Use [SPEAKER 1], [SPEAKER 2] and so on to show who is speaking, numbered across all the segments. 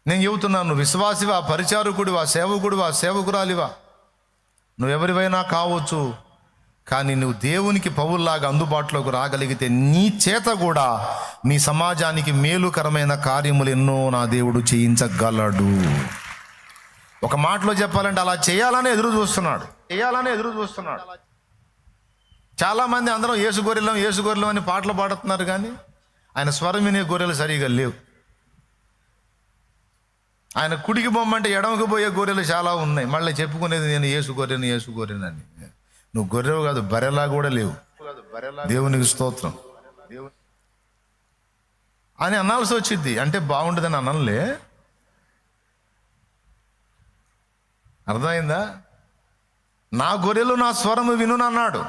[SPEAKER 1] నేను చెబుతున్నాను, నువ్వు విశ్వాసివా, పరిచారకుడివా, సేవకుడివా, సేవకురాలివా, నువ్వెవరివైనా కావచ్చు. కానీ నువ్వు దేవునికి పౌల్లాగా అందుబాటులోకి రాగలిగితే నీ చేత కూడా నీ సమాజానికి మేలుకరమైన కార్యములు ఎన్నో నా దేవుడు చేయించగలడు. ఒక మాటలో చెప్పాలంటే అలా చేయాలని ఎదురు చూస్తున్నాడు. చాలామంది అందరం యేసు గొర్రెలం అని పాటలు పాడుతున్నారు, కానీ ఆయన స్వరం వినే గొర్రెలు సరిగా లేవు. ఆయన కుడికి బొమ్మంటే ఎడమకు పోయే గొర్రెలు చాలా ఉన్నాయి. మళ్ళీ చెప్పుకునేది నేను యేసు గొర్రెను అని. నువ్వు గొర్రెవు కాదు, బర్రెలా కూడా లేవు. దేవునికి స్తోత్రం అని అనాల్సి వచ్చింది. అంటే బాగుంటుందని అనలే, అర్థమైందా? నా గొర్రెలు నా స్వరము వినును అన్నాడు,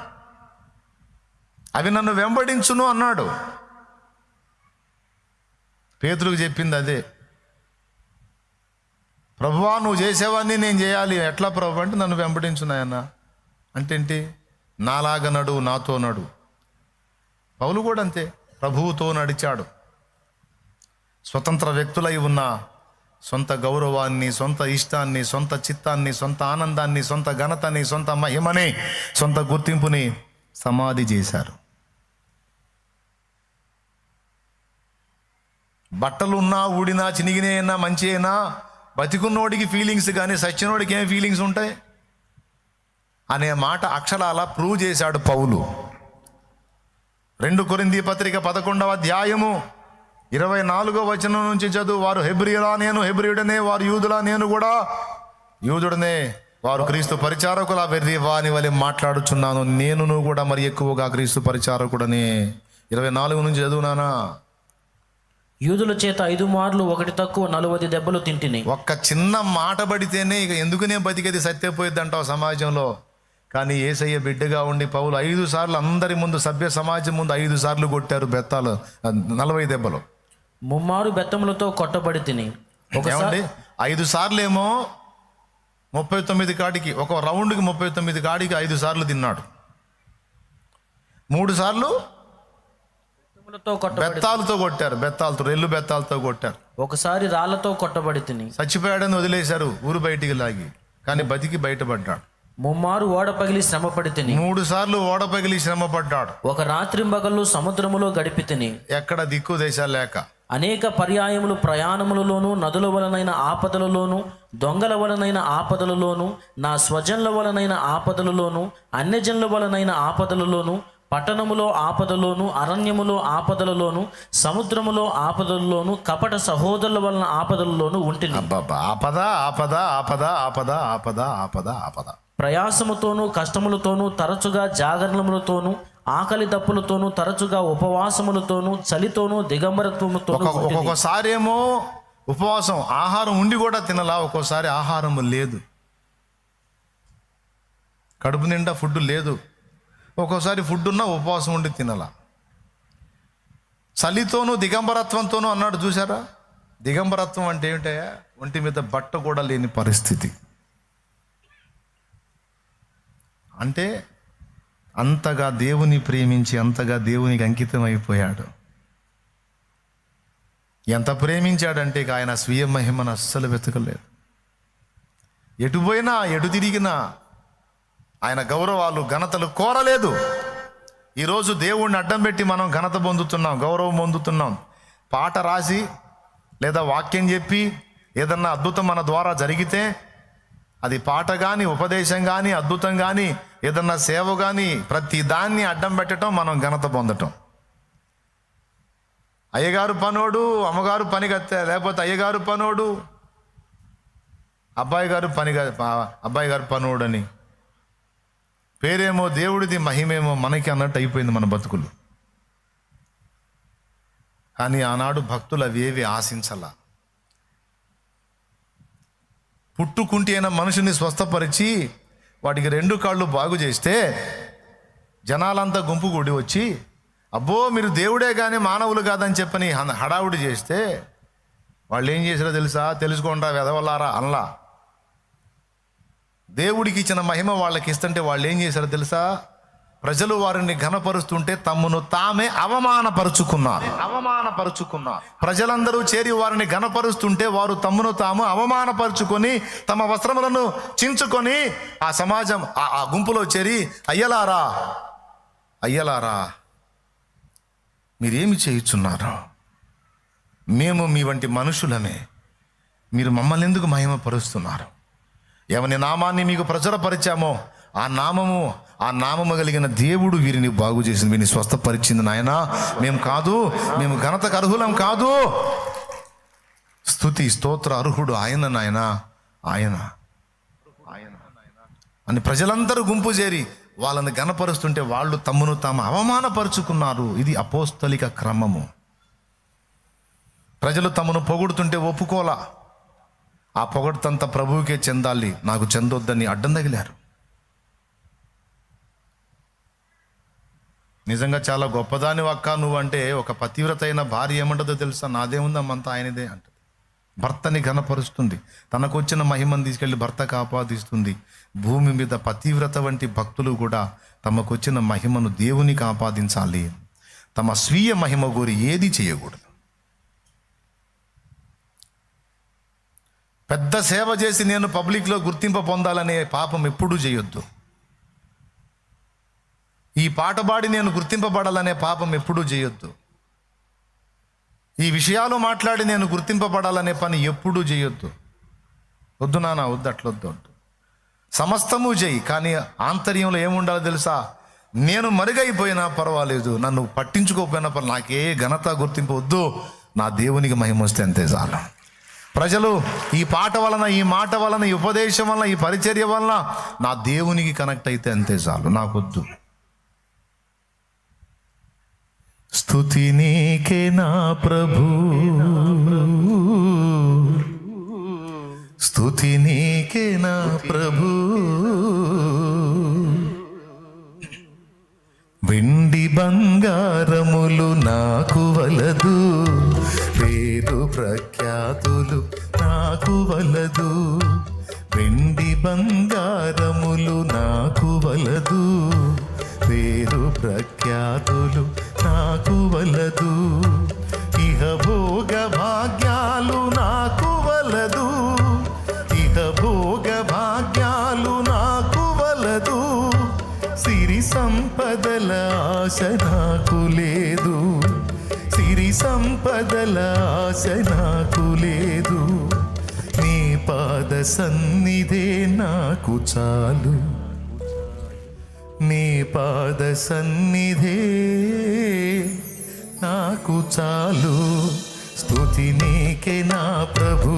[SPEAKER 1] అవి నన్ను వెంబడించును అన్నాడు. పేతురుకు చెప్పింది అదే. ప్రభువా నువ్వు చేసేవాడిని నేను చేయాలి. ఎట్లా ప్రభు అంటే నన్ను వెంబడించున్నాయన్న అంటే ఏంటి? నాలాగా నడు, నాతో నడు. పౌలు కూడా అంతే, ప్రభువుతో నడిచాడు. స్వతంత్ర వ్యక్తులై ఉన్న సొంత గౌరవాన్ని, సొంత ఇష్టాన్ని, సొంత చిత్తాన్ని, సొంత ఆనందాన్ని, సొంత ఘనతని, సొంత మహిమని, సొంత గుర్తింపుని సమాధి చేశారు. బట్టలు ఉన్నా, ఊడినా, చినిగినే అయినా, మంచి అయినా, బతికున్నోడికి ఫీలింగ్స్ కానీ సచ్చినోడికి ఏం ఫీలింగ్స్ ఉంటాయి అనే మాట అక్షరాల ప్రూవ్ చేశాడు పౌలు. 2 కొరింథీ పత్రిక 11వ అధ్యాయము 24వ వచనం నుంచి చదువు. వారు హెబ్రీయులా, నేను హెబ్రీయుడనే, వారు యూదులా, నేను కూడా యూదుడనే, వారు క్రీస్తు పరిచారకుల వెర్రి వాని వలె మాట్లాడుచున్నాను, నేను కూడా మరి ఎక్కువగా క్రీస్తు పరిచారకుడనే. 24 నుంచి చదువునానా.
[SPEAKER 2] యూదుల చేత 5 మార్లు 1 తక్కువ 40 దెబ్బలు తింటిని.
[SPEAKER 1] ఒక్క చిన్న మాట పడితేనే ఇక ఎందుకునే బతికేది సత్యపోయిద్ది అంటావు సమాజంలో. కానీ యేసయ్య బిడ్డగా ఉండి పౌలు 5 సార్లు అందరి ముందు, సభ్య సమాజం ముందు 5 సార్లు కొట్టారు బెత్తాలు, 40 దెబ్బలు.
[SPEAKER 2] 3 మారు బెత్తములతో కొట్టబడి తిని.
[SPEAKER 1] ఏమండి 5 సార్లు ఏమో 39 కాడికి, ఒక రౌండ్కి 39 కాడికి 5 సార్లు తిన్నాడు. 3 సార్లు బెత్తాలతో కొట్టారు, రెల్లు బెత్తాలతో కొట్టారు.
[SPEAKER 2] ఒకసారి రాళ్లతో కొట్టబడి తిని.
[SPEAKER 1] చచ్చిపోయాడని వదిలేశారు ఊరు బయటికి లాగి, కానీ బతికి బయటపడ్డాడు.
[SPEAKER 2] 3 మారు ఓడ పగిలి శ్రమ పడి తిని.
[SPEAKER 1] 3 సార్లు ఓడ పగిలి శ్రమ పడ్డాడు.
[SPEAKER 2] ఒక రాత్రింబగళ్ళు సముద్రములో గడిపి తిని.
[SPEAKER 1] ఎక్కడ దిక్కు దేశాలు లేక
[SPEAKER 2] అనేక పర్యాయములు ప్రయాణములలోను, నదుల వలనైన ఆపదలలోను, దొంగల వలనైన ఆపదలలోను, నా స్వజనుల వలనైన ఆపదలలోను, అన్యజనుల వలనైన ఆపదలలోను, పట్టణములో ఆపదలోను, అరణ్యములో ఆపదలలోను, సముద్రములో ఆపదలలోను, కపట సహోదరుల వలన ఆపదలలోను ఉంటిని.
[SPEAKER 1] ఆపద.
[SPEAKER 2] ప్రయాసముతోనూ కష్టములతోనూ, తరచుగా జాగరణములతోనూ, ఆకలి దప్పులతోనూ, తరచుగా ఉపవాసములతోనూ, చలితోనూ, దిగంబరత్వముతో.
[SPEAKER 1] ఒక్కొక్కసారి ఏమో ఉపవాసం, ఆహారం ఉండి కూడా తినలా. ఒక్కోసారి ఆహారం లేదు, కడుపు నిండా ఫుడ్ లేదు. ఒక్కోసారి ఫుడ్ ఉన్నా ఉపవాసం ఉండి తినలా. చలితోనూ దిగంబరత్వంతోనూ అన్నాడు, చూసారా? దిగంబరత్వం అంటే ఏమిటయా? ఒంటి మీద బట్ట కూడా లేని పరిస్థితి. అంటే అంతగా దేవుని ప్రేమించి, అంతగా దేవునికి అంకితం అయిపోయాడు. ఎంత ప్రేమించాడంటే ఇక ఆయన స్వీయ మహిమను అస్సలు వెతకలేదు. ఎటు పోయినా, ఎటు తిరిగినా ఆయన గౌరవాలు, ఘనతలు కోరలేదు. ఈరోజు దేవుణ్ణి అడ్డం పెట్టి మనం ఘనత పొందుతున్నాం, గౌరవం పొందుతున్నాం. పాట రాసి లేదా వాక్యం చెప్పి ఏదన్నా అద్భుతం మన ద్వారా జరిగితే, అది పాట కానీ, ఉపదేశం కానీ, అద్భుతం కానీ, ఏదన్నా సేవ కానీ, ప్రతి దాన్ని అడ్డం పెట్టడం, మనం ఘనత పొందటం. అయ్యగారు పనోడు, అమ్మగారు పనిగత్తే, లేకపోతే అయ్యగారు పనోడు, అబ్బాయి గారు పనోడు అని పేరేమో దేవుడిది, మహిమేమో మనకి అన్నట్టు అయిపోయింది మన బతుకులు. కానీ ఆనాడు భక్తులు అవేవి ఆశించాల. పుట్టుకుంటి అయిన మనిషిని స్వస్థపరిచి వాటికి 2 కాళ్ళు బాగు చేస్తే జనాలంతా గుంపు కూడి వచ్చి, అబ్బో మీరు దేవుడే కానీ మానవులు కాదని చెప్పని హడావుడి చేస్తే వాళ్ళు ఏం చేశారో తెలుసా? తెలుసుకోండి వెదవలారా అనలా. దేవుడికి ఇచ్చిన మహిమ వాళ్ళకి ఇస్తుంటే వాళ్ళు ఏం చేశారో తెలుసా? ప్రజలు వారిని ఘనపరుస్తుంటే తమ్మును తామే అవమానపరుచుకున్నారు. ప్రజలందరూ చేరి వారిని ఘనపరుస్తుంటే వారు తమ్మును తాము అవమానపరుచుకొని తమ వస్త్రములను చించుకొని ఆ సమాజం ఆ గుంపులో చేరి అయ్యలారా మీరేమి చేయుచున్నారు? మేము మీ వంటి మనుషులమే, మీరు మమ్మల్ని ఎందుకు మహిమపరుస్తున్నారు? ఎవని నామాన్ని మీకు ప్రచురపరిచామో ఆ నామము కలిగిన దేవుడు వీరిని బాగు చేసింది, వీరిని స్వస్థపరిచింది నాయన. మేము కాదు, మేము ఘనతకు అర్హులం కాదు. స్తుతి స్తోత్ర అర్హుడు ఆయన నాయన, ఆయన అని ప్రజలందరూ గుంపు చేరి వాళ్ళని ఘనపరుస్తుంటే వాళ్ళు తమ్మును తాము అవమానపరుచుకున్నారు. ఇది అపోస్తలిక క్రమము. ప్రజలు తమను పొగుడుతుంటే ఒప్పుకోలా. ఆ పొగడుతంతా ప్రభువుకే చెందాలి, నాకు చెందొద్దని అడ్డం తగిలారు. నిజంగా చాలా గొప్పదాని అక్క నువ్వు అంటే, ఒక పతివ్రత అయిన భార్య ఏమంటుందో తెలుసా? నాదేముందమ్మంతా ఆయనదే అంటది. భర్తని ఘనపరుస్తుంది, తనకు వచ్చిన మహిమను తీసుకెళ్ళి భర్తకు ఆపాదిస్తుంది. భూమి మీద పతివ్రత వంటి భక్తులు కూడా తమకు వచ్చిన మహిమను దేవునికి ఆపాదించాలి. తమ స్వీయ మహిమ కోరి ఏది చేయకూడదు. పెద్ద సేవ చేసి నేను పబ్లిక్లో గుర్తింపు పొందాలనే పాపం ఎప్పుడూ చేయొద్దు. ఈ పాట పాడి నేను గుర్తింపబడాలనే పాపం ఎప్పుడూ చేయొద్దు. ఈ విషయాలు మాట్లాడి నేను గుర్తింపబడాలనే పని ఎప్పుడూ చేయొద్దు. వద్దు నాన్న, వద్దు, అట్లొద్దు. సమస్తము చేయి, కానీ ఆంతర్యంలో ఏముండాలో తెలుసా? నేను మరుగైపోయినా పర్వాలేదు, నన్ను పట్టించుకోకపోయినా పర్వాలేదు, నాకే ఘనత గుర్తింపు వద్దు, నా దేవునికి మహిమ వస్తే అంతే చాలు. ప్రజలు ఈ పాట వలన, ఈ మాట వలన, ఈ ఉపదేశం వలన, ఈ పరిచర్య వలన నా దేవునికి కనెక్ట్ అయితే అంతే చాలు, నాకొద్దు. స్తుతి నీకే నా ప్రభు, స్తుతి నీకే నా ప్రభు. వెండి బంగారములు నాకు వలదు, పేరు ప్రఖ్యాతులు నాకు వలదు. వెండి బంగారములు నాకు వలదు, పేరు ప్రఖ్యాతులు నాకు వలదు. ఇహ భోగ భాగ్యాలు నాకు వలదు, ఇహ భోగ భాగ్యాలు నాకు వలదు. సిరి సంపదల ఆశ నాకు లేదు, సిరి సంపదల ఆశ నాకు లేదు. నీ పాద సన్నిధే నాకు చాలు, నీ పాద సన్నిధే నాకు చాలు. స్తుతి నీకే నా ప్రభు,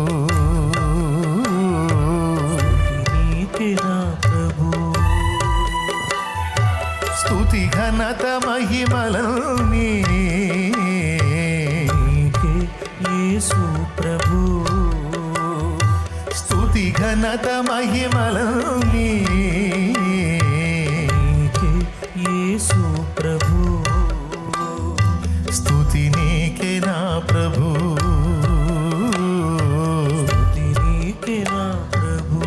[SPEAKER 1] నీకే నా ప్రభు. స్తుతి ఘనత మహిమలన్నీ నీకే యేసు ప్రభు. స్తుతి ఘనత మహిమలన్నీ నీకే యేసు ప్రభు. స్తుతి నీకే నా ప్రభు, స్తుతి నీకే నా ప్రభు.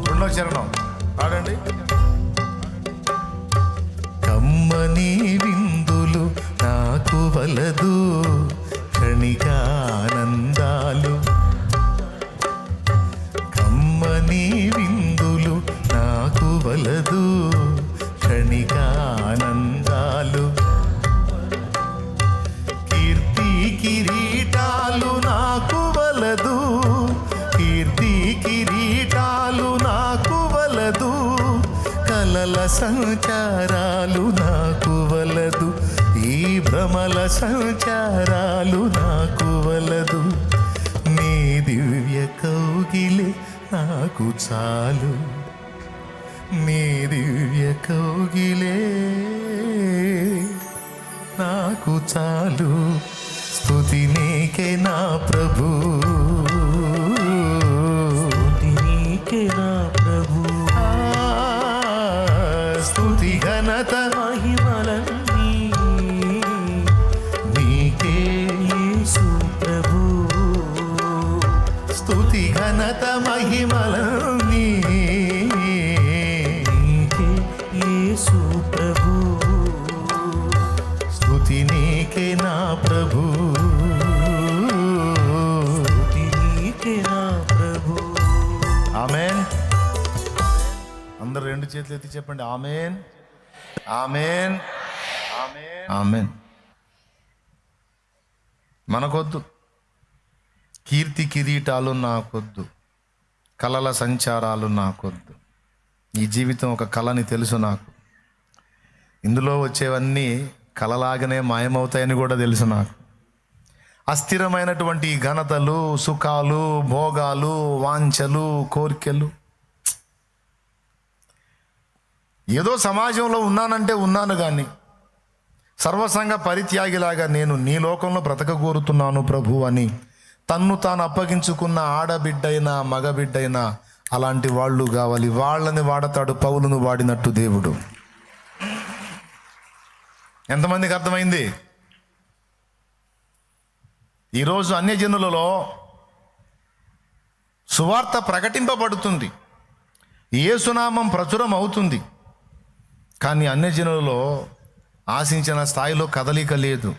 [SPEAKER 1] రెండో చరణం పాడండి. కమ్మని విందులు నాకు వలదు, క్షణికానందాలు. కమ్మని విందులు నాకు వలదు, క్షణికానందాలు. కీర్తి కిరీటాలు నాకు వలదు, కీర్తి కిరీటాలు నాకు వలదు. కలల సంచారాలు నాకు వలదు, ఈ భ్రమల సంచారాలు నాకు వలదు. నీ దివ్య కౌగిలే నాకు చాలు, నీ దివ్య కౌగిలే నాకు చాలు. స్తుతి నీకే నా ప్రభు, స్తుతి నీకే నా ప్రభు. స్తుతి ఘనత మహిమలన్నీ నీకే యేసు ప్రభు. స్తుతి ఘనత మహిమలన్నీ నీకే యేసు ప్రభు. రెండు చేతులు ఎత్తి చెప్పండి, ఆమేన్, ఆమేన్, ఆమేన్. మనకొద్దు కీర్తి కిరీటాలు నాకొద్దు, కలల సంచారాలు నాకొద్దు. ఈ జీవితం ఒక కళని తెలుసు నాకు. ఇందులో వచ్చేవన్నీ కలలాగానే మాయమవుతాయని కూడా తెలుసు నాకు. అస్థిరమైనటువంటి ఘనతలు, సుఖాలు, భోగాలు, వాంఛలు, కోరికలు, ఏదో సమాజంలో ఉన్నానంటే ఉన్నాను, కానీ సర్వసంగ పరిత్యాగిలాగా నేను నీ లోకంలో బ్రతకగోరుతున్నాను ప్రభు అని తన్ను తాను అప్పగించుకున్న ఆడబిడ్డైనా మగబిడ్డైనా అలాంటి వాళ్ళు కావాలి. వాళ్ళని వాడతాడు పౌలును వాడినట్టు దేవుడు. ఎంతమందికి అర్థమైంది? ఈరోజు అన్యజనులలో సువార్త ప్రకటింపబడుతుంది, యేసునామం ప్రచురం అవుతుంది, కానీ అన్యజనులలో ఆశించిన స్థాయిలో కదలిక లేదు.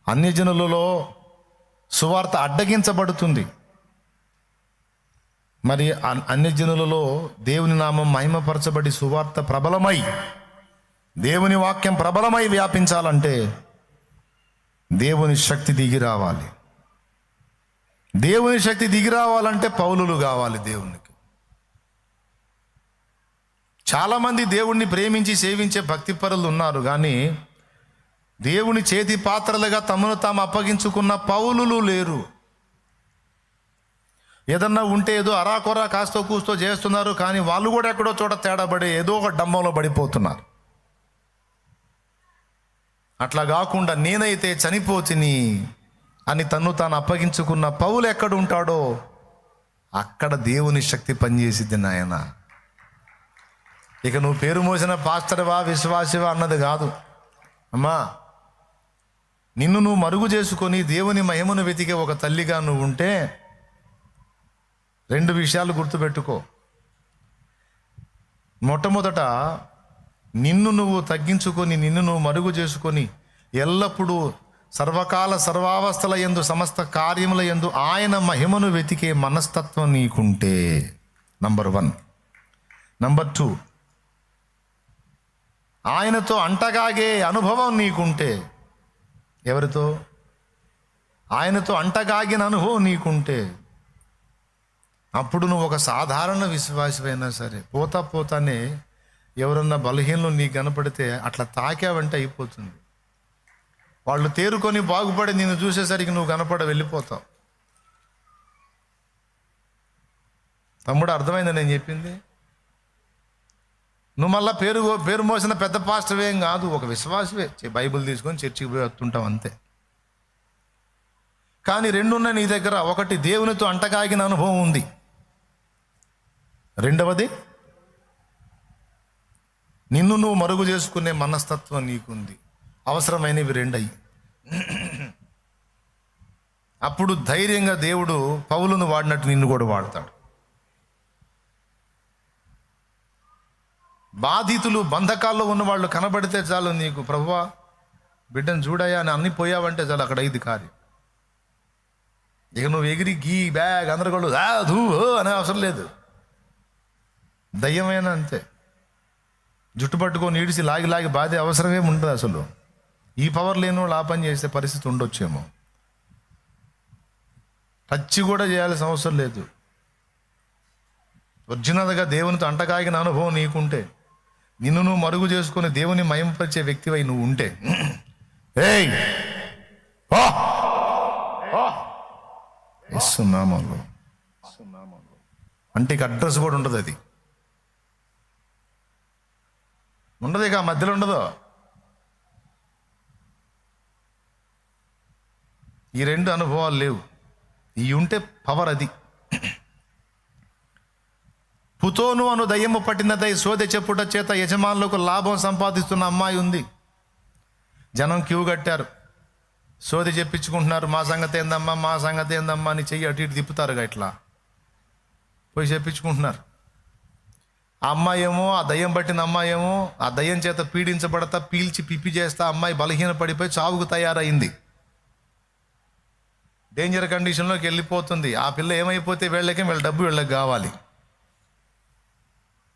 [SPEAKER 1] అన్యజనులలో సువార్త అడ్డగించబడుతుంది. మరి అన్యజనులలో దేవుని నామం మహిమపరచబడి సువార్త ప్రబలమై, దేవుని వాక్యం ప్రబలమై వ్యాపించాలంటే దేవుని శక్తి దిగి రావాలి. దేవుని శక్తి దిగి రావాలంటే పౌలులు కావాలి దేవునికి. చాలామంది దేవుణ్ణి ప్రేమించి సేవించే భక్తిపరులు ఉన్నారు, కానీ దేవుని చేతి పాత్రలుగా తమను తాము అప్పగించుకున్న పౌలులు లేరు. ఏదన్నా ఉంటే ఏదో అరాకొరా కాస్తో కూస్తో చేస్తున్నారు, కానీ వాళ్ళు కూడా ఎక్కడో చోట తేడాపడి ఏదో ఒక డంబంలో పడిపోతున్నారు. అట్లా కాకుండా నేనైతే చనిపోతిని అని తన్ను తాను అప్పగించుకున్న పౌలు ఎక్కడ ఉంటాడో అక్కడ దేవుని శక్తి పనిచేసిద్ది నాయన. ఇక నువ్వు పేరు మోసిన పాస్టర్వా విశ్వాసివా అన్నది కాదు అమ్మా. నిన్ను నువ్వు మరుగు చేసుకొని దేవుని మహిమను వెతికే ఒక తల్లిగా నువ్వు ఉంటే రెండు విషయాలు గుర్తుపెట్టుకో. మొట్టమొదట నిన్ను నువ్వు తగ్గించుకొని, నిన్ను నువ్వు మరుగు చేసుకొని ఎల్లప్పుడూ సర్వకాల సర్వావస్థల యందు సమస్త కార్యముల యందు ఆయన మహిమను వెతికే మనస్తత్వం నీకుంటే నంబర్ 1. నంబర్ 2, ఆయనతో అంటగాగే అనుభవం నీకుంటే. ఎవరితో? ఆయనతో అంటగాగిన అనుభవం నీకుంటే అప్పుడు నువ్వు ఒక సాధారణ విశ్వాసమైనా సరే పోతానే ఎవరన్నా బలహీనలు నీకు కనపడితే అట్లా తాకావంటే అయిపోతుంది. వాళ్ళు తేరుకొని బాగుపడి నిన్ను చూసేసరికి నువ్వు కనపడ వెళ్ళిపోతావు. తమ్ముడు, అర్థమైందా నేను చెప్పింది? నువ్వు మళ్ళీ పేరు మోసిన పెద్ద పాస్టర్ ఏం కాదు, ఒక విశ్వాసవే. బైబిల్ తీసుకొని చర్చికి పోయి వస్తుంటావు అంతే. కానీ రెండున్న నీ దగ్గర. ఒకటి, దేవునితో అంటగాగిన అనుభవం ఉంది. రెండవది, నిన్ను నువ్వు మరుగు చేసుకునే మనస్తత్వం నీకుంది. అవసరమైనవి రెండయి. అప్పుడు ధైర్యంగా దేవుడు పౌలును వాడినట్టు నిన్ను కూడా వాడతాడు. బాధితులు, బంధకాల్లో ఉన్నవాళ్ళు కనబడితే చాలు నీకు, ప్రభువా బిడ్డను చూడయా అని అన్ని పోయావంటే చాలు, అక్కడ ఇది కార్యం. ఇక నువ్వు ఎగిరి గీ బ్యాగ్ అందరూ ధూ అనే అవసరం లేదు. దయ్యమైనా అంతే, జుట్టు పట్టుకొని ఈడిసి లాగి బాధే అవసరమే ఉంటుంది. అసలు ఈ పవర్ లేని వాళ్ళు ఆ పని చేసే పరిస్థితి ఉండొచ్చేమో. టచ్ కూడా చేయాల్సిన అవసరం లేదు. ఒరిజినల్గా దేవునితో అంటకాగిన అనుభవం నీకుంటే, నిన్ను నువ్వు మరుగు చేసుకుని దేవుని మహిమపరిచే వ్యక్తివై నువ్వు ఉంటే, ఏయ్ ఇస్తున్నామో అంటే ఇక అడ్రస్ కూడా ఉండదు. అది ఉండదు, ఇక మధ్యలో ఉండదు. ఈ రెండు అనుభవాలు లేవు. ఇవి ఉంటే పవర్. అది పుతోను అను దయ్యము పట్టినదై సోదె చెప్పుట చేత యజమానులకు లాభం సంపాదిస్తున్న అమ్మాయి ఉంది. జనం క్యూ కట్టారు, సోది చెప్పించుకుంటున్నారు. మా సంగతి ఏందమ్మా అని చెయ్యి అటు ఇటు తిప్పుతారుగా, ఇట్లా పోయి చెప్పించుకుంటున్నారు. ఆ అమ్మాయి ఏమో, ఆ దయ్యం పట్టిన అమ్మాయి ఏమో ఆ దయ్యం చేత పీడించబడతా పీల్చి పిప్పి చేస్తా అమ్మాయి బలహీన పడిపోయి చావుకు తయారైంది. డేంజర్ కండిషన్లోకి వెళ్ళిపోతుంది. ఆ పిల్ల ఏమైపోతే వీళ్ళకి డబ్బు వీళ్ళకి కావాలి.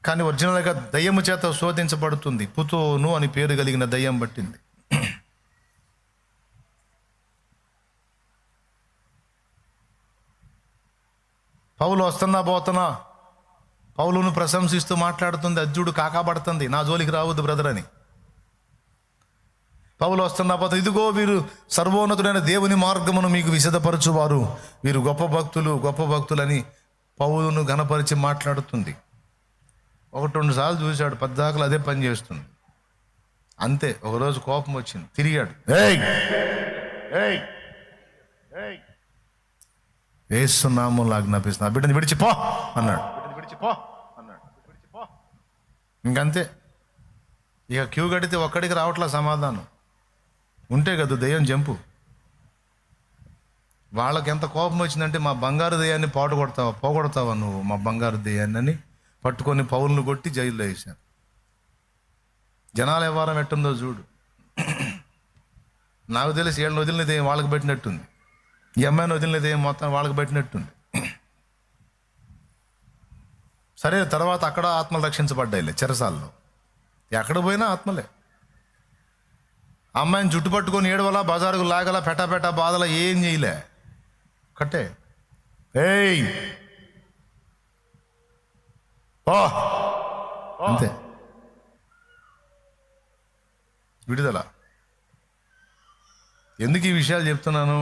[SPEAKER 1] కానీ ఒరిజినల్గా దయ్యము చేత శోధించబడుతుంది. పుతోను అని పేరు కలిగిన దయ్యం పట్టింది. పౌలు వస్తున్నా పోతున్నా పౌలును ప్రశంసిస్తూ మాట్లాడుతుంది. అర్జుడు కాకాబడుతుంది, నా జోలికి రావద్దు బ్రదర్ అని. పౌలు వస్తున్నా పోతా, ఇదిగో వీరు సర్వోన్నతుడైన దేవుని మార్గమును మీకు విశదపరచువారు, వీరు గొప్ప భక్తులని పౌలును ఘనపరిచి మాట్లాడుతుంది. 1-2 సార్లు చూశాడు, పద్దాకలు అదే పని చేస్తుంది. అంతే, ఒకరోజు కోపం వచ్చింది, తిరిగాడు. ఏస్తున్నాము ఆజ్ఞాపిస్తున్నా, బిడ్డని విడిచిపో అన్నాడు. ఇంకంతే. ఇక క్యూ కడితే ఒక్కడికి రావట్లా సమాధానం. ఉంటే కదా దయ్యం జంపు. వాళ్ళకి ఎంత కోపం వచ్చిందంటే, మా బంగారు దయ్యాన్ని పోగొడతావా నువ్వు, మా బంగారు దయ్యాన్ని అని పట్టుకొని పౌలును కొట్టి జైల్లో వేశారు. జనాల వ్యవహారం ఎట్టుందో చూడు. నాకు తెలిసి వీళ్ళని వదిలినది ఏం వాళ్ళకి పెట్టినట్టుంది, ఈ అమ్మాయిని వదిలినది ఏం మొత్తం వాళ్ళకి పెట్టినట్టుంది. సరే, తర్వాత అక్కడ ఆత్మలు రక్షించబడ్డాయిలే చెరసాల్లో. ఎక్కడ పోయినా ఆత్మలే. అమ్మాయిని జుట్టు పట్టుకొని ఏడవల, బజారుకు లాగల, పెటాపెటా బాధల, ఏం చేయలే. కట్టే అంతే, విడుదల. ఎందుకు ఈ విషయాలు చెప్తున్నాను?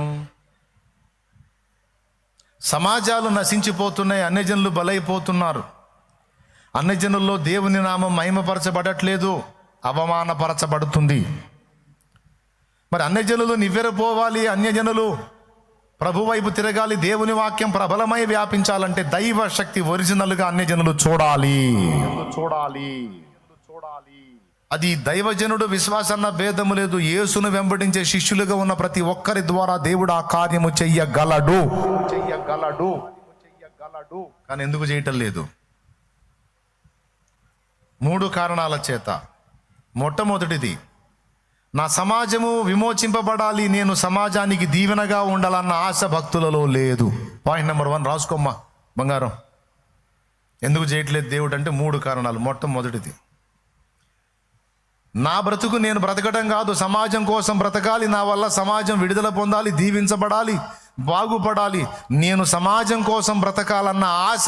[SPEAKER 1] సమాజాలు నశించిపోతున్నాయి, అన్యజనులు బలైపోతున్నారు. అన్యజనుల్లో దేవుని నామం మహిమపరచబడట్లేదు, అవమానపరచబడుతుంది. మరి అన్యజనులు నివ్వెరపోవాలి, అన్యజనులు ప్రభు వైపు తిరగాలి, దేవుని వాక్యం ప్రబలమై వ్యాపించాలంటే దైవ శక్తి ఒరిజినల్గా అన్యజనులు చూడాలి. అది దైవజనుడు విశ్వాసన్న భేదము లేదు. యేసును వెంబడించే శిష్యులుగా ఉన్న ప్రతి ఒక్కరి ద్వారా దేవుడు ఆ కార్యము చెయ్యగలడు. కానీ ఎందుకు చేయటం లేదు? 3 కారణాల చేత. మొట్టమొదటిది, నా సమాజము విమోచింపబడాలి, నేను సమాజానికి దీవెనగా ఉండాలన్న ఆశ భక్తులలో లేదు. పాయింట్ నెంబర్ 1 రాసుకోమ్మా బంగారం. ఎందుకు చేయట్లేదు దేవుడు అంటే 3 కారణాలు. మొట్టమొదటిది, నా బ్రతుకు నేను బ్రతకడం కాదు, సమాజం కోసం బ్రతకాలి, నా వల్ల సమాజం విడుదల పొందాలి, దీవించబడాలి, బాగుపడాలి. నేను సమాజం కోసం బ్రతకాలన్న ఆశ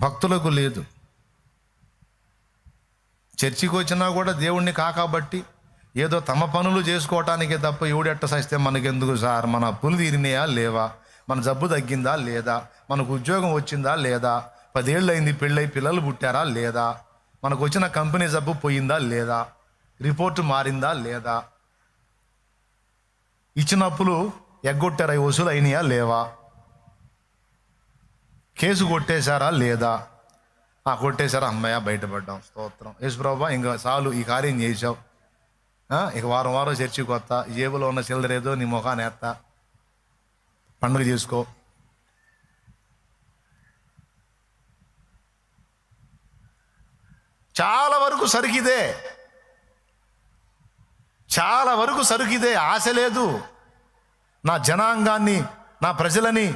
[SPEAKER 1] భక్తులకు లేదు. చర్చికి వచ్చినా కూడా దేవుణ్ణి కాకబట్టి ఏదో తమ పనులు చేసుకోవటానికే తప్ప, ఎవడెట్ట సస్తే మనకెందుకు సార్, మన అప్పులు తీరినాయా లేవా, మన జబ్బు తగ్గిందా లేదా, మనకు ఉద్యోగం వచ్చిందా లేదా, 10 ఏళ్ళు అయింది పెళ్ళై పిల్లలు పుట్టారా లేదా, మనకు వచ్చిన కంపెనీ జబ్బు పోయిందా లేదా, రిపోర్టు మారిందా లేదా, ఇచ్చిన అప్పులు ఎగ్గొట్టారా, వసూలు అయినాయా లేవా, కేసు కొట్టేశారా లేదా, కొట్టేశారా, అమ్మయ్య బయటపడ్డాం, స్తోత్రం యేసుప్రభా, ఇంకా చాలు ఈ కార్యం చేసావు, ఇక వారం చర్చికి కొత్త, జేబులో ఉన్న చిల్లరేదో నీ ముఖాన్ని ఎత్తా, పండుగ చేసుకో. చాలా వరకు సరుకిదే, ఆశ లేదు. నా జనాంగాన్ని, నా ప్రజలని,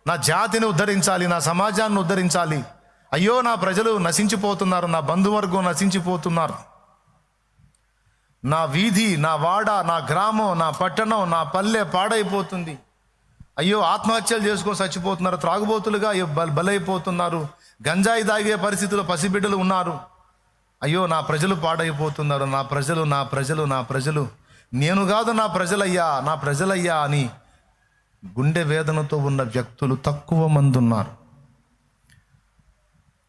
[SPEAKER 1] నా జాతిని ఉద్ధరించాలి, నా సమాజాన్ని ఉద్ధరించాలి. అయ్యో నా ప్రజలు నశించిపోతున్నారు, నా బంధువర్గం నశించిపోతున్నారు, నా వీధి, నా వాడ, నా గ్రామం, నా పట్టణం, నా పల్లె పాడైపోతుంది. అయ్యో ఆత్మహత్యలు చేసుకొని చచ్చిపోతున్నారు, త్రాగుబోతులుగా బలైపోతున్నారు, గంజాయి తాగే పరిస్థితుల్లో పసిబిడ్డలు ఉన్నారు. అయ్యో నా ప్రజలు పాడైపోతున్నారు, నా ప్రజలు నేను కాదు నా ప్రజలయ్యా అని గుండె వేదనతో ఉన్న వ్యక్తులు తక్కువ మంది ఉన్నారు.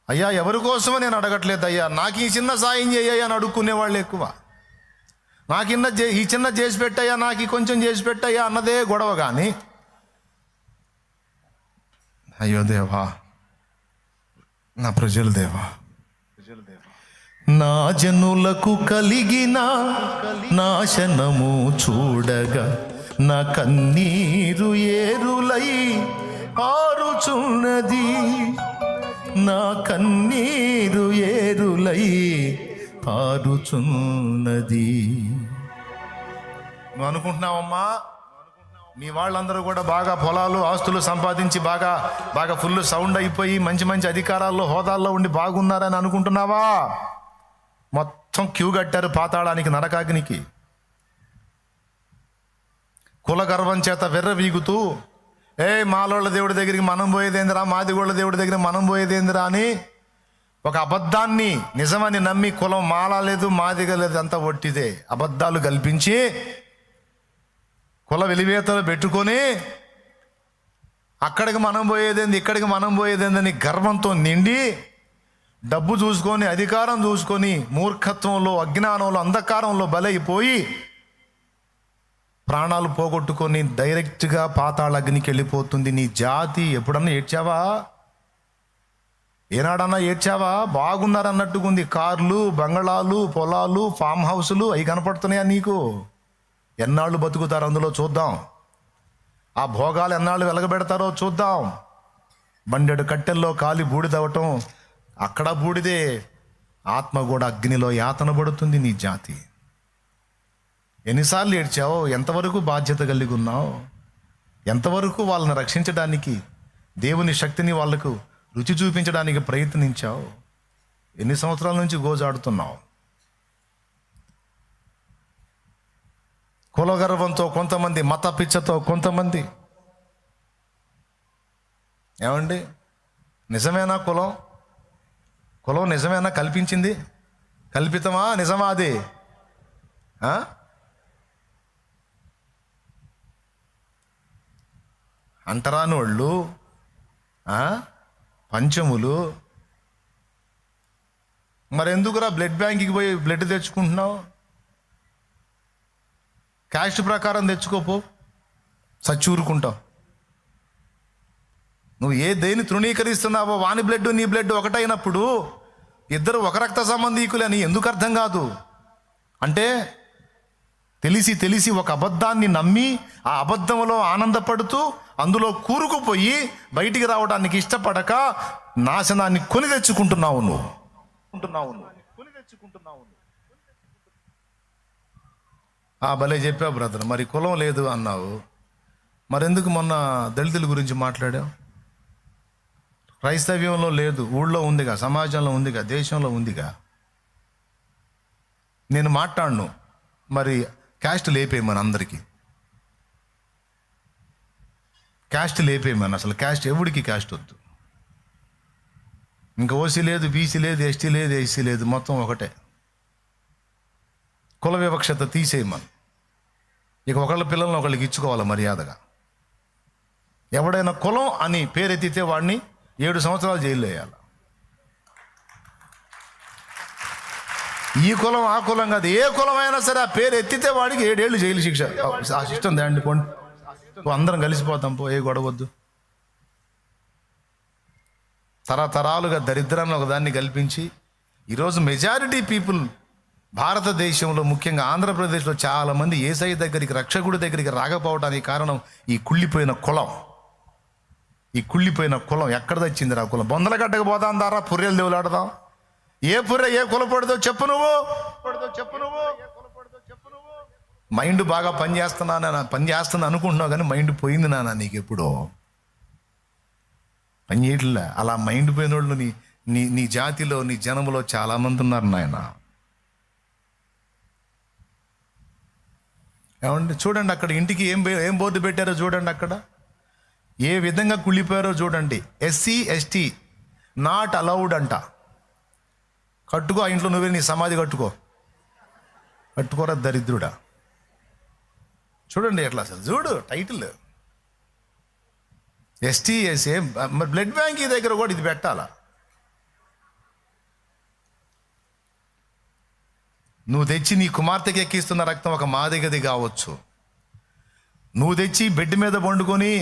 [SPEAKER 1] అయ్యా ఎవరి కోసమో నేను అడగట్లేదు అయ్యా, నాకు ఈ చిన్న సాయం చేయ్యా అని అడుక్కునే వాళ్ళు ఎక్కువ. ఈ చిన్న చేసి పెట్టయ్యా, నాకు కొంచెం చేసి పెట్టయ్యా అన్నదే గొడవ. కానీ అయ్యో దేవా, నా ప్రజలు దేవా, నా జనులకు కలిగిన నాశనము చూడగా నా కన్నీరు ఏరులై పారుచున్నది, నా కన్నీరు ఏరులై పారుచున్నది. నువ్వు అనుకుంటున్నావమ్మా, మీ వాళ్ళందరూ కూడా బాగా పొలాలు ఆస్తులు సంపాదించి బాగా బాగా ఫుల్ సౌండ్ అయిపోయి మంచి మంచి అధికారాల్లో హోదాల్లో ఉండి బాగున్నారని అనుకుంటున్నావా? మొత్తం క్యూ కట్టారు పాతాళానికి, నరకాగ్నికి. కుల గర్వం చేత వెర్రవీగుతూ మాలోళ్ళ దేవుడి దగ్గరికి మనం పోయేదేందిరా, మాదిగోళ్ళ దేవుడి దగ్గర మనం పోయేదేందిరా అని ఒక అబద్ధాన్ని నిజమని నమ్మి కులం మాల లేదు, మాదిగ లేదు, అంతా ఒట్టిదే. అబద్ధాలు కల్పించి కుల వెలివేతలు పెట్టుకొని అక్కడికి మనం పోయేదేంది, ఇక్కడికి మనం పోయేదేందని గర్వంతో నిండి డబ్బు చూసుకొని, అధికారం చూసుకొని, మూర్ఖత్వంలో, అజ్ఞానంలో, అంధకారంలో బలైపోయి ప్రాణాలు పోగొట్టుకొని డైరెక్ట్గా పాతాళ అగ్నికి వెళ్ళిపోతుంది నీ జాతి. ఎప్పుడన్నా ఏడ్చావా? ఏనాడన్నా ఏడ్చావా? బాగున్నారన్నట్టుగా ఉంది. కార్లు, బంగళాలు, పొలాలు, ఫామ్ హౌసులు అవి కనపడుతున్నాయా నీకు? ఎన్నాళ్ళు బతుకుతారు అందులో చూద్దాం. ఆ భోగాలు ఎన్నాళ్ళు వెలగబెడతారో చూద్దాం. బండెడు కట్టెల్లో కాలి బూడిదవటం, అక్కడ బూడిదే. ఆత్మ కూడా అగ్నిలో యాతన పడుతుంది నీ జాతి. ఎన్నిసార్లు ఏడ్చావు? ఎంతవరకు బాధ్యత కలిగి ఉన్నావు? ఎంతవరకు వాళ్ళని రక్షించడానికి, దేవుని శక్తిని వాళ్లకు రుచి చూపించడానికి ప్రయత్నించావు? ఎన్ని సంవత్సరాల నుంచి గోజాడుతున్నావు? కులగర్వంతో కొంతమంది, మత పిచ్చతో కొంతమంది. ఏమండి, నిజమేనా కులం? కులం నిజమేనా కల్పించింది? కల్పితమా, నిజమా? అది అంటరాని వాళ్ళు, పంచములు. మరెందుకురా బ్లడ్ బ్యాంక్కి పోయి బ్లడ్ తెచ్చుకుంటున్నావు? క్యాస్ట్ ప్రకారం తెచ్చుకోపో, సచ్చూరుకుంటావు. నువ్వు దేని తృణీకరిస్తున్నావో వాని బ్లడ్ నీ బ్లడ్ ఒకటైనప్పుడు ఇద్దరు ఒక రక్త సంబంధీకులు అని ఎందుకు అర్థం కాదు? అంటే తెలిసి తెలిసి ఒక అబద్ధాన్ని నమ్మి ఆ అబద్ధంలో ఆనందపడుతూ అందులో కూరుకుపోయి బయటికి రావడానికి ఇష్టపడక నాశనాన్ని కొని తెచ్చుకుంటున్నావు నువ్వు. భలే చెప్పావు బ్రదర్. మరి కులం లేదు అన్నావు, మరెందుకు మొన్న దళితుల గురించి మాట్లాడావు? క్రైస్తవ్యంలో లేదు, ఊళ్ళో ఉందిగా, సమాజంలో ఉందిగా, దేశంలో ఉందిగా. నేను మాట్లాడను. మరి క్యాస్ట్ లేపేయమని అందరికీ, క్యాస్ట్ లేపేయమని. అసలు క్యాస్ట్ ఎవడికి క్యాస్ట్ వద్దు. ఇంకా ఓసీ లేదు, బీసీ లేదు, ఎస్టీ లేదు, ఎస్సీ లేదు, మొత్తం ఒకటే. కుల వివక్షత తీసేయమని. ఇక ఒకళ్ళ పిల్లల్ని ఒకళ్ళకి ఇచ్చుకోవాలి మర్యాదగా. ఎవడైనా కులం అని పేరెత్తితే వాడిని 7 సంవత్సరాలు జైల్లో వేయాలి. ఈ కులం ఆ కులం కాదు, ఏ కులమైనా సరే ఆ పేరు ఎత్తితే వాడికి 7 ఏళ్ళు జైలు శిక్ష. ఆ సిస్టమ్ దాండి పోండి, అందరం కలిసిపోతాం పో, ఏ గొడవద్దు. తరతరాలుగా దరిద్రాన్ని ఒకదాన్ని కల్పించి ఈరోజు మెజారిటీ పీపుల్ భారతదేశంలో, ముఖ్యంగా ఆంధ్రప్రదేశ్లో చాలామంది యేసయ్య దగ్గరికి, రక్షకుడి దగ్గరికి రాకపోవడానికి కారణం ఈ కుళ్ళిపోయిన కులం. ఈ కుళ్ళిపోయిన కులం ఎక్కడ తెచ్చిందిరా కులం? బొందలగడ్డకు పోదాం దారా, పుర్రెలు దేవులాడదాం. ఏ పుర్రె ఏ కులపడదో చెప్పు నువ్వు. మైండ్ బాగా పనిచేస్తున్నా అనుకుంటున్నావు, కానీ మైండ్ పోయింది నాన్న నీకు ఎప్పుడో. పని చేయట్లే. అలా మైండ్ పోయిన వాళ్ళు నీ జాతిలో, నీ జనములో చాలామంది ఉన్నారు నాయన. ఏమండి, చూడండి అక్కడ ఇంటికి ఏం బోర్డు పెట్టారో చూడండి. అక్కడ ఏ విధంగా కుళ్ళిపోయారో చూడండి. ఎస్సీ ఎస్టీ నాట్ అలౌడ్ అంట. కట్టుకో, ఆ ఇంట్లో నువ్వే నీ సమాధి కట్టుకోరా దరిద్రుడా. చూడండి ఎట్లా, అసలు చూడు టైటిల్ ఎస్టీ ఎస్ఏ. మరి బ్లడ్ బ్యాంక్ దగ్గర కూడా ఇది పెట్టాలా? నువ్వు తెచ్చి నీ కుమార్తెకి ఎక్కిస్తున్న రక్తం ఒక మాదిగది కావచ్చు. నువ్వు తెచ్చి బెడ్ మీద వండుకొని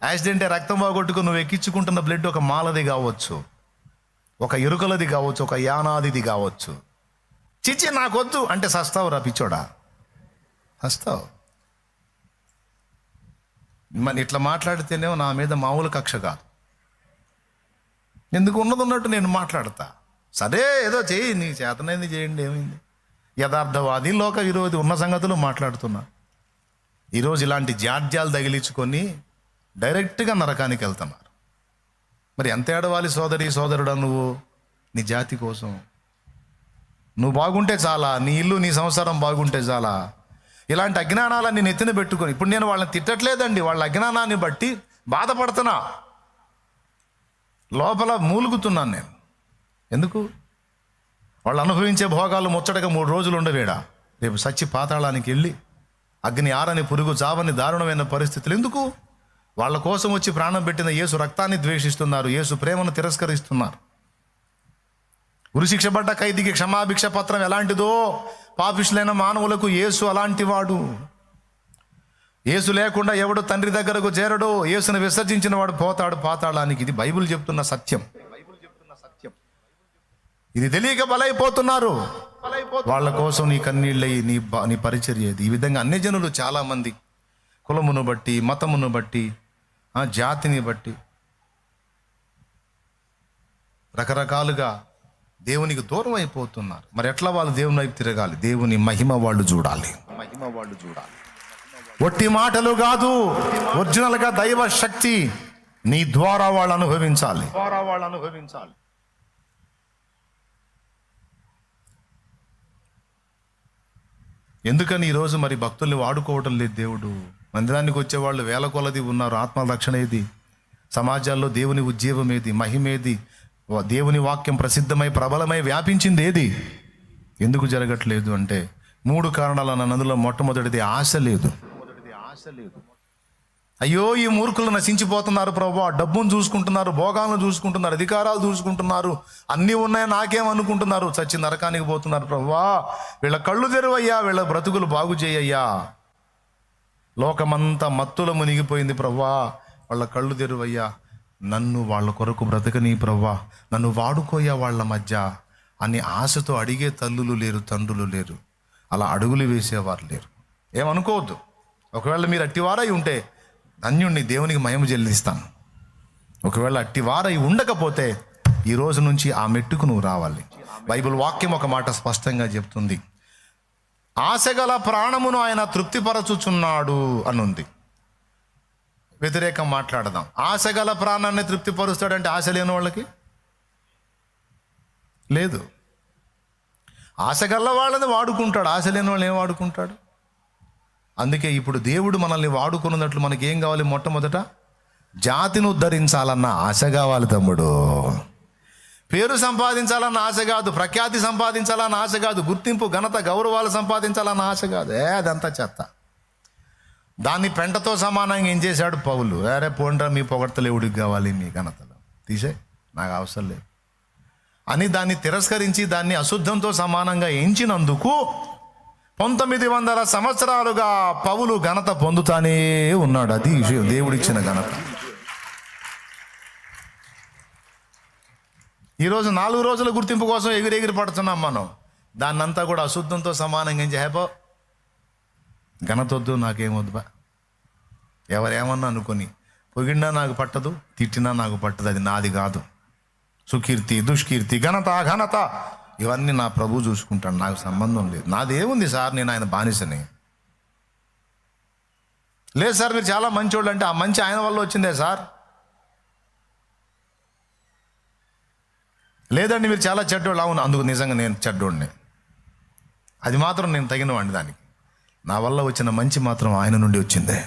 [SPEAKER 1] యాక్సిడెంటే రక్తం బాగొట్టుకొని నువ్వు ఎక్కించుకుంటున్న బ్లడ్ ఒక మాలది కావచ్చు, ఒక ఎరుకలది కావచ్చు, ఒక యానాదిది కావచ్చు. చిచ్చి నాకొద్దు అంటే సస్తావు రా పిచ్చోడా, సస్తావు. మరి ఇట్లా మాట్లాడితేనేమో నా మీద మామూలు కక్ష కాదు. ఎందుకు ఉన్నట్టు నేను మాట్లాడతా. సరే ఏదో చేయి, నీ చేతనైంది చేయండి, ఏమైంది. యథార్థవాది, లోక విరోధి ఉన్న సంగతులు మాట్లాడుతున్నా. ఈరోజు ఇలాంటి జాడ్యాలు తగిలించుకొని డైరెక్ట్గా నరకానికి వెళ్తున్నారు. మరి ఎంత ఏడవాలి సోదరి సోదరుడా నువ్వు నీ జాతి కోసం? నువ్వు బాగుంటే చాలా, నీ ఇల్లు నీ సంసారం బాగుంటే చాలా. ఇలాంటి అజ్ఞానాలన్నీ నెత్తిన పెట్టుకొని, ఇప్పుడు నేను వాళ్ళని తిట్టట్లేదండి, వాళ్ళ అజ్ఞానాన్ని బట్టి బాధపడుతున్నా, లోపల మూలుగుతున్నాను నేను. ఎందుకు? వాళ్ళు అనుభవించే భోగాలు ముచ్చటగా 3 రోజులు ఉండవేడా, రేపు సచ్చి పాతాళానికి వెళ్ళి అగ్ని ఆరని పురుగు చావని దారుణమైన పరిస్థితులు ఎందుకు? వాళ్ళ కోసం వచ్చి ప్రాణం పెట్టిన యేసు రక్తాన్ని ద్వేషిస్తున్నారు, యేసు ప్రేమను తిరస్కరిస్తున్నారు. ఉరిశిక్ష పడ్డ ఖైదీకి క్షమాభిక్ష పత్రం ఎలాంటిదో పాపిష్లైన మానవులకు యేసు అలాంటి వాడు. యేసు లేకుండా ఎవడు తండ్రి దగ్గరకు చేరడు, యేసును విసర్జించిన వాడు పోతాడు పాతాళానికి. ఇది బైబిల్ చెప్తున్న సత్యం. ఇది తెలియక బలైపోతున్నారు. వాళ్ళ కోసం నీ కన్నీళ్ళయి నీ పరిచర్య ఇది. ఈ విధంగా అన్ని జనులు చాలామంది కులమును బట్టి, మతమును బట్టి, జాతిని బట్టి రకరకాలుగా దేవునికి దూరం అయిపోతున్నారు. మరి ఎట్లా వాళ్ళు దేవుని వైపు తిరగాలి? దేవుని మహిమ వాళ్ళు చూడాలి. ఒట్టి మాటలు కాదు, ఒరిజినల్గా దైవ శక్తి నీ ద్వారా వాళ్ళు అనుభవించాలి. ఎందుకని ఈరోజు మరి భక్తుల్ని వాడుకోవటం లేదు దేవుడు? మందిరానికి వచ్చేవాళ్ళు వేల కొలది ఉన్నారు. ఆత్మ రక్షణ ఏది? సమాజాల్లో దేవుని ఉజ్జీవం ఏది? మహిమేది? దేవుని వాక్యం ప్రసిద్ధమై ప్రబలమై వ్యాపించింది ఏది? ఎందుకు జరగట్లేదు అంటే 3 కారణాలు అన్న. అందులో మొట్టమొదటిది ఆశ లేదు. అయ్యో ఈ మూర్ఖులు నశించిపోతున్నారు ప్రభువా, డబ్బును చూసుకుంటున్నారు, భోగాలను చూసుకుంటున్నారు, అధికారాలు చూసుకుంటున్నారు, అన్నీ ఉన్నాయి నాకేమనుకుంటున్నారు, చచ్చి నరకానికి పోతున్నారు ప్రభువా. వీళ్ళ కళ్ళు తెరువయ్యా, వీళ్ళ బ్రతుకులు బాగు చేయయ్యా. లోకమంతా మత్తులో మునిగిపోయింది ప్రభువా, వాళ్ళ కళ్ళు తెరువయ్యా, నన్ను వాళ్ళ కొరకు బ్రతకని ప్రభువా, నన్ను వాడుకోయా వాళ్ళ మధ్య అని ఆశతో అడిగే తల్లులు లేరు, తండ్రులు లేరు, అలా అడుగులు వేసేవారు లేరు. ఏమనుకోవద్దు. ఒకవేళ మీరు అట్టివారై ఉంటే ధన్యుణ్ణి, దేవునికి మహిమ చెల్లిస్తాను. ఒకవేళ అట్టివారై ఉండకపోతే ఈ రోజు నుంచి ఆ మెట్టుకు నువ్వు రావాలి. బైబిల్ వాక్యం ఒక మాట స్పష్టంగా చెప్తుంది, ఆశగల ప్రాణమును ఆయన తృప్తిపరచుచున్నాడు అనుంది. వ్యతిరేకం మాట్లాడదాం. ఆశగల ప్రాణాన్ని తృప్తిపరుస్తాడంటే ఆశ లేని వాళ్ళకి లేదు. ఆశగల వాళ్ళని వాడుకుంటాడు, ఆశ లేని వాళ్ళని ఏం వాడుకుంటాడు? అందుకే ఇప్పుడు దేవుడు మనల్ని వాడుకున్నట్లు మనకి ఏం కావాలి? మొట్టమొదట జాతిని ఉద్ధరించాలన్న ఆశ కావాలి తమ్ముడు. పేరు సంపాదించాలన్న ఆశ కాదు, ప్రఖ్యాతి సంపాదించాలన్న ఆశ కాదు, గుర్తింపు ఘనత గౌరవాలు సంపాదించాలన్న ఆశ కాదు. అదంతా చెత్త. దాన్ని పెంటతో సమానంగా ఏం చేశాడు పౌలు? వేరే పోండ్రా, మీ పొగడ్తలు ఎవడికి కావాలి, మీ ఘనతలు తీసే, నాకు అవసరం లేదు అని దాన్ని తిరస్కరించి దాన్ని అశుద్ధంతో సమానంగా ఎంచినందుకు 1900 సంవత్సరాలుగా పౌలు ఘనత పొందుతానే ఉన్నాడు. అది దేవుడిచ్చిన ఘనత. ఈరోజు 4 రోజుల గుర్తింపు కోసం ఎగిరెగిరి పడుతున్నాం మనం. దాన్నంతా కూడా అశుద్ధంతో సమానంగా ఏం చేయబో, ఘనత వద్దు, నాకేమొద్దు బా, ఎవరేమన్నా అనుకొని, పొగిడినా నాకు పట్టదు, తిట్టినా నాకు పట్టదు, అది నాది కాదు. సుకీర్తి, దుష్కీర్తి, ఘనత, అఘనత ఇవన్నీ నా ప్రభు చూసుకుంటాడు, నాకు సంబంధం లేదు. నాదేముంది సార్, నేను ఆయన బానిసని. లేదు సార్ మీరు చాలా మంచోళ్ళు అంటే ఆ మంచి ఆయన వల్ల వచ్చిందే సార్. లేదండి మీరు చాలా చెడ్డోళ్ళు. అవును, అందుకు నిజంగా నేను చెడ్డోడిని, అది మాత్రం నేను తగినవాడిని. దానికి నా వల్ల వచ్చిన మంచి మాత్రం ఆయన నుండి వచ్చిందే.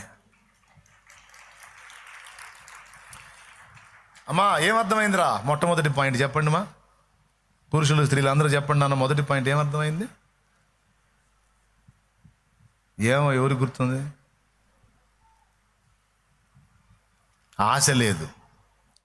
[SPEAKER 1] అమ్మా ఏమర్థమైందిరా? మొట్టమొదటి పాయింట్ చెప్పండి మా పురుషులు స్త్రీలు అందరూ చెప్పండి అన్న మొదటి పాయింట్ ఏమర్థమైంది? ఏమో ఎవరికి గుర్తుంది? ఆశ లేదు.